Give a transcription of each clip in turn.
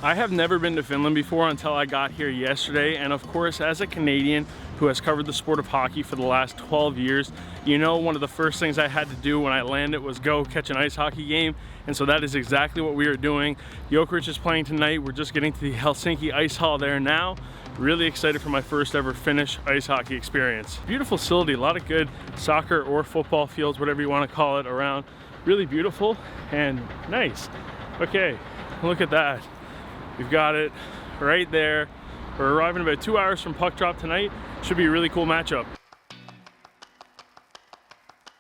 I have never been to Finland before until I got here yesterday, and of course, as a Canadian who has covered the sport of hockey for the last 12 years, you know one of the first things I had to do when I landed was go catch an ice hockey game, and so that is exactly what we are doing. Licorice is playing tonight. We're just getting to the Helsinki Ice Hall there now. Really excited for my first ever Finnish ice hockey experience. Beautiful facility, a lot of good soccer or football fields, whatever you want to call it, around. Really beautiful and nice. Okay, look at that. We've got it right there. We're arriving about 2 hours from puck drop tonight. Should be a really cool matchup.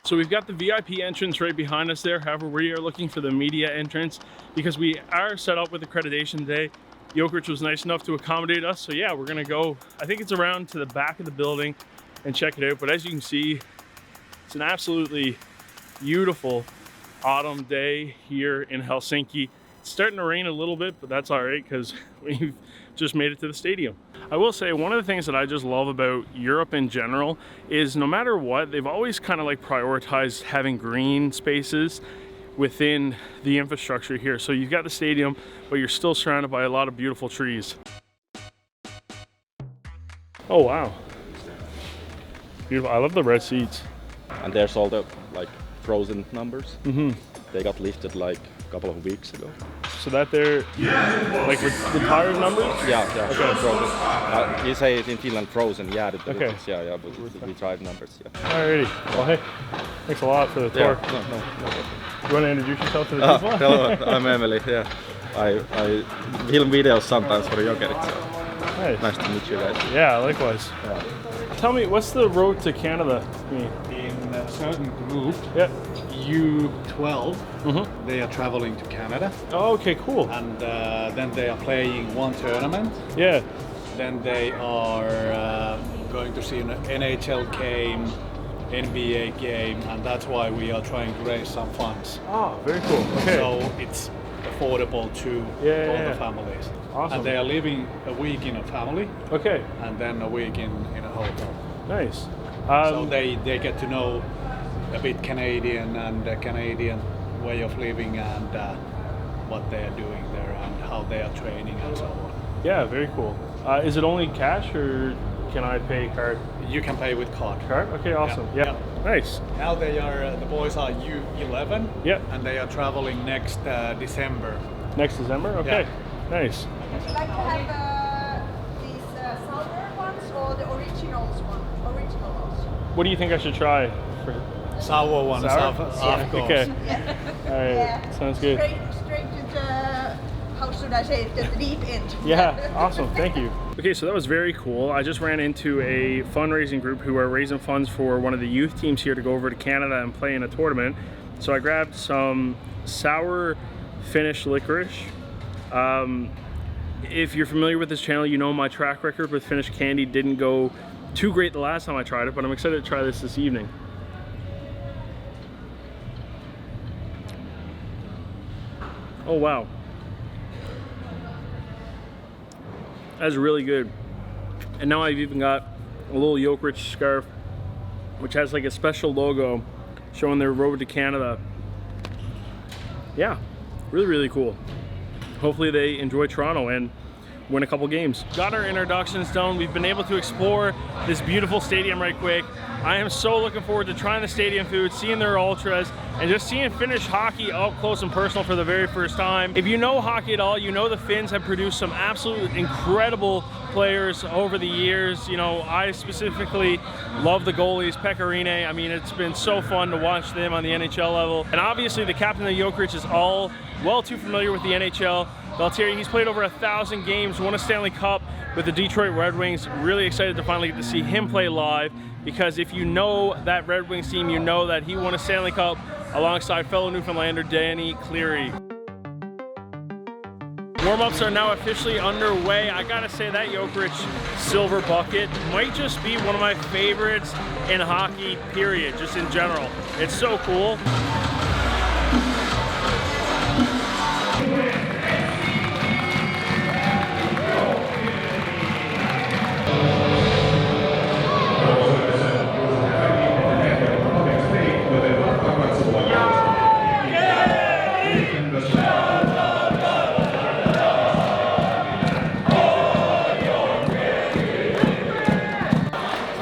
So we've got the VIP entrance right behind us there. However, we are looking for the media entrance because we are set up with accreditation today. Licorice was nice enough to accommodate us. So yeah, we're gonna go, I think it's around to the back of the building and check it out. But as you can see, it's an absolutely beautiful autumn day here in Helsinki. It's starting to rain a little bit, but that's all right because we've just made it to the stadium. I will say one of the things that I just love about Europe in general is no matter what, they've always kind of like prioritized having green spaces within the infrastructure here. So you've got the stadium, but you're still surrounded by a lot of beautiful trees. Oh wow, beautiful. I love the red seats. And there's all the like frozen numbers. Mm-hmm. They got lifted like a couple of weeks ago. So that they're like retired numbers? Yeah, okay. Frozen. You say it in Finland, frozen. Yeah, okay. Yeah, but retired numbers. Yeah. Alrighty. Well, hey, thanks a lot for the tour. Yeah, no. You want to introduce yourself to the people? Hello, I'm Emily. Yeah, I film videos sometimes for Jokerit. So Nice. Nice to meet you guys. Yeah, likewise. Yeah. Tell me, what's the road to Canada mean? In a certain group, Yeah. U12, they are traveling to Canada, Oh, okay, cool. and then they are playing one tournament. Yeah. Then they are going to see an NHL game, NBA game, and that's why we are trying to raise some funds. Oh, very cool. Okay. So it's affordable to all the families. Awesome. And they are living a week in a family, Okay. and then a week in a hotel. Nice. So they get to know a bit Canadian and the Canadian way of living and what they are doing there and how they are training and so on. Yeah, very cool. Is it only cash or can I pay card? You can pay with card. Card? Okay, awesome. Yeah. Nice. Now they are the boys are U11. Yeah. And they are traveling next December. Next December? Okay. Yeah. Nice. Would you like to have these sour ones or the original ones? What do you think I should try? Sour ones, Sour? of course. Okay. Yeah. All right. Yeah. Sounds good. Straight to the, how should I say it, the deep end. Yeah, awesome, thank you. Okay, so that was very cool. I just ran into a fundraising group who are raising funds for one of the youth teams here to go over to Canada and play in a tournament. So I grabbed some sour Finnish licorice. If you're familiar with this channel, you know my track record with Finnish candy didn't go too great the last time I tried it, but I'm excited to try this evening. Oh wow. That's really good. And now I've even got a little Licorice scarf, which has like a special logo showing their road to Canada. Yeah, really cool. Hopefully they enjoy Toronto and win a couple games. Got our introductions done. We've been able to explore this beautiful stadium right quick. I am so looking forward to trying the stadium food, seeing their ultras, and just seeing Finnish hockey up close and personal for the very first time. If you know hockey at all, you know the Finns have produced some absolute incredible players over the years. You know, I specifically love the goalies, Pekarine. I mean, it's been so fun to watch them on the NHL level. And obviously the captain of Licorice is all well too familiar with the NHL. Valtteri, he's played over 1,000 games, won a Stanley Cup with the Detroit Red Wings. Really excited to finally get to see him play live, because if you know that Red Wings team, you know that he won a Stanley Cup alongside fellow Newfoundlander Danny Cleary. Warm-ups are now officially underway. I gotta say that Licorice silver bucket might just be one of my favorites in hockey, period, just in general. It's so cool.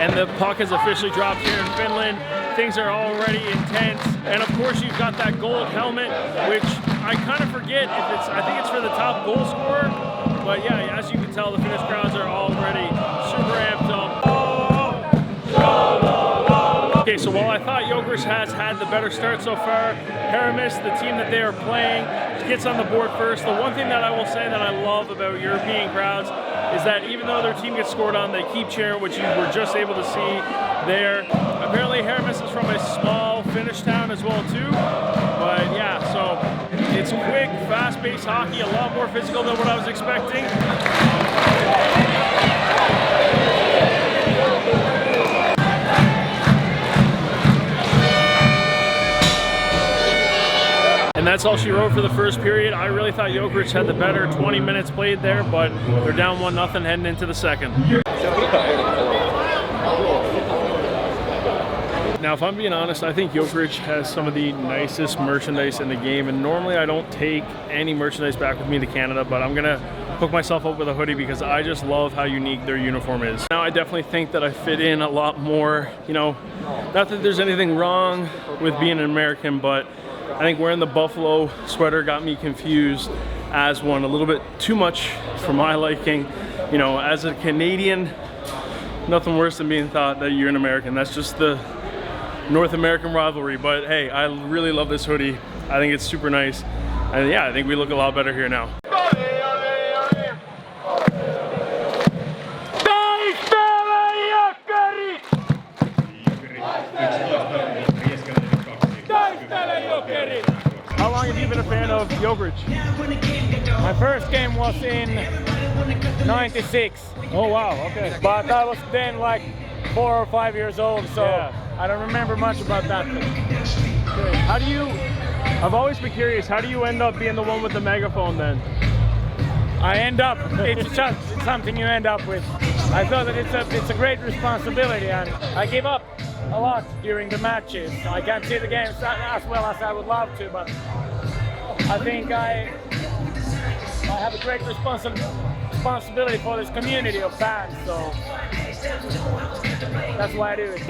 and the puck has officially dropped here in Finland. Things are already intense, and of course you've got that gold helmet, which I kind of forget if it's, I think it's for the top goal scorer, but yeah, as you can tell, the Finnish crowds are already super amped up. Okay, so while I thought Licorice has had the better start so far, Hermes, the team that they are playing, gets on the board first. The one thing that I will say that I love about European crowds is that even though their team gets scored on, they keep cheering, which you were just able to see there. Apparently Hermes is from a small Finnish town as well too, but yeah, so it's quick, fast-paced hockey, a lot more physical than what I was expecting. And that's all she wrote for the first period. I really thought Licorice had the better 20 minutes played there, but they're down 1-0 heading into the second. Now, if I'm being honest, I think Licorice has some of the nicest merchandise in the game, and normally I don't take any merchandise back with me to Canada, but I'm gonna hook myself up with a hoodie because I just love how unique their uniform is. Now, I definitely think that I fit in a lot more, you know, not that there's anything wrong with being an American, but I think wearing the buffalo sweater got me confused as one, a little bit too much for my liking. You know, as a Canadian, nothing worse than being thought that you're an American. That's just the North American rivalry. But hey, I really love this hoodie. I think it's super nice. And yeah, I think we look a lot better here now. How long have you been a fan of Licorice? My first game was in '96. Oh wow, okay. But I was then like 4 or 5 years old, so Yeah. I don't remember much about that. How do you, I've always been curious, how do you end up being the one with the megaphone then? I end up, it's just something you end up with. I thought that it's a great responsibility, and I give up a lot during the matches. I can't see the games as well as I would love to, but I think I have a great responsibility for this community of fans, so that's why I do it.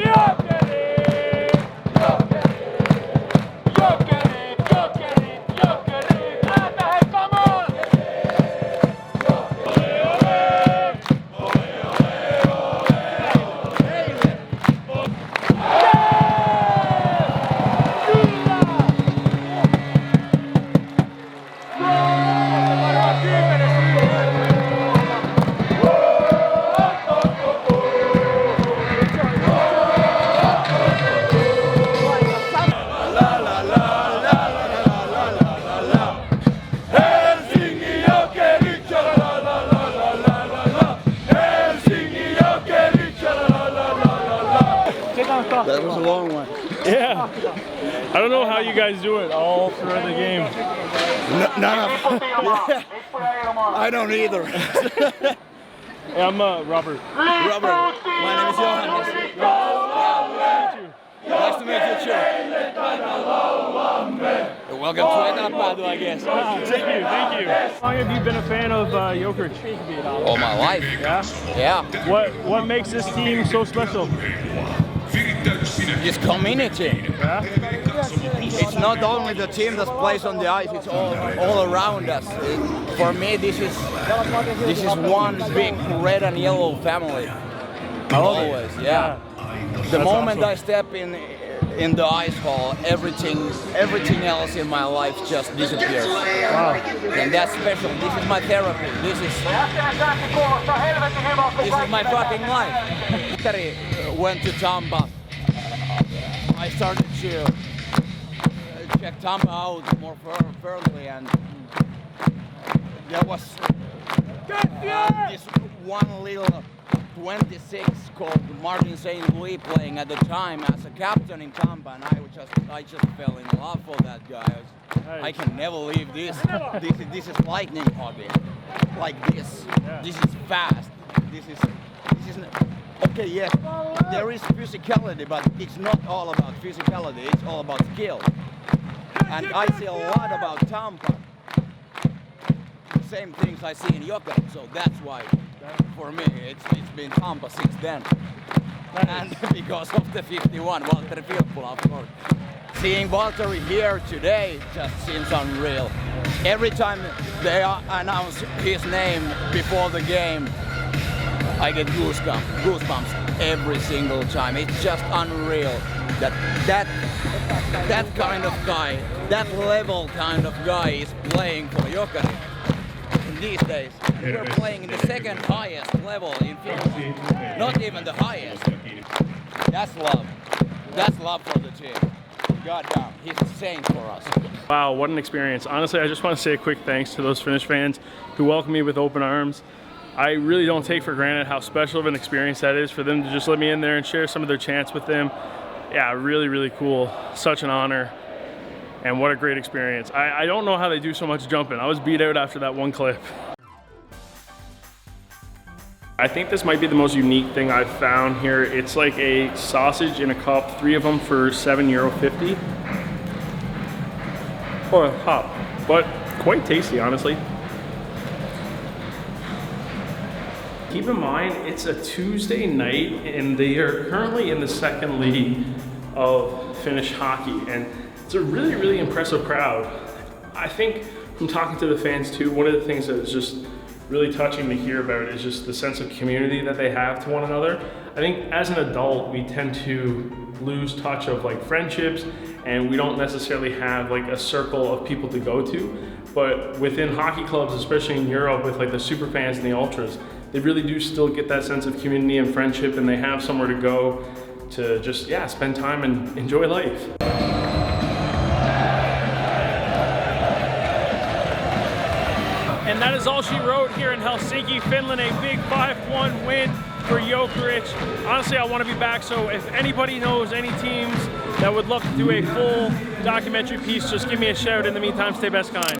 That was a long one. Yeah. I don't know how you guys do it all throughout the game. None of I don't either. Hey, I'm Robert. Robert, my name is Johannes. Nice to meet you too. Welcome to Etapadu, I guess. Thank you, thank you. How long have you been a fan of Licorice? All my life. Yeah? Yeah. What makes this team so special? This community. Yeah? It's not only the team that plays on the ice, it's all around us. For me, this is one big red and yellow family. Always, yeah. The moment I step in the ice hall, everything else in my life just disappears. Wow. And that's special. This is my therapy. This is my fucking life. Terry went to Tampa. I started to check Tampa out more thoroughly, and there was this one little 26 called Martin St. Louis playing at the time as a captain in Tampa, and I just fell in love for that guy. I can never leave this. This is lightning hockey, like this. Yeah. This is fast. This is okay. Yes, there is physicality, but it's not all about physicality. It's all about skill. And I see a lot about Tampa. Same things I see in Jokerit, so that's why. For me, it's been Tampa since then. Nice. And because of the 51, Valtteri Filppula, of course. Seeing Valtteri here today just seems unreal. Every time they announce his name before the game, I get goosebumps every single time. It's just unreal that kind of guy, that level kind of guy is playing for Jokeri in these days. We're playing in the second highest level in Finland, not even the highest. That's love. That's love for the team. God damn, he's a saint for us. Wow, what an experience. Honestly, I just want to say a quick thanks to those Finnish fans who welcomed me with open arms. I really don't take for granted how special of an experience that is for them to just let me in there and share some of their chants with them. Yeah, really, really cool. Such an honor. And what a great experience. I don't know how they do so much jumping. I was beat out after that one clip. I think this might be the most unique thing I've found here. It's like a sausage in a cup, 3 of them for €7.50. Or a hop, but quite tasty, honestly. Keep in mind, it's a Tuesday night and they are currently in the 2nd league of Finnish hockey, and it's a really, really impressive crowd. I think from talking to the fans too, one of the things that is just really touching to hear about is just the sense of community that they have to one another. I think as an adult, we tend to lose touch of like friendships, and we don't necessarily have like a circle of people to go to. But within hockey clubs, especially in Europe with like the super fans and the ultras, they really do still get that sense of community and friendship, and they have somewhere to go to just, yeah, spend time and enjoy life. And that is all she wrote here in Helsinki, Finland. A big 5-1 win for Jokeri. Honestly, I want to be back, so if anybody knows any teams that would look to do a full documentary piece, just give me a shout. In the meantime, stay best kind.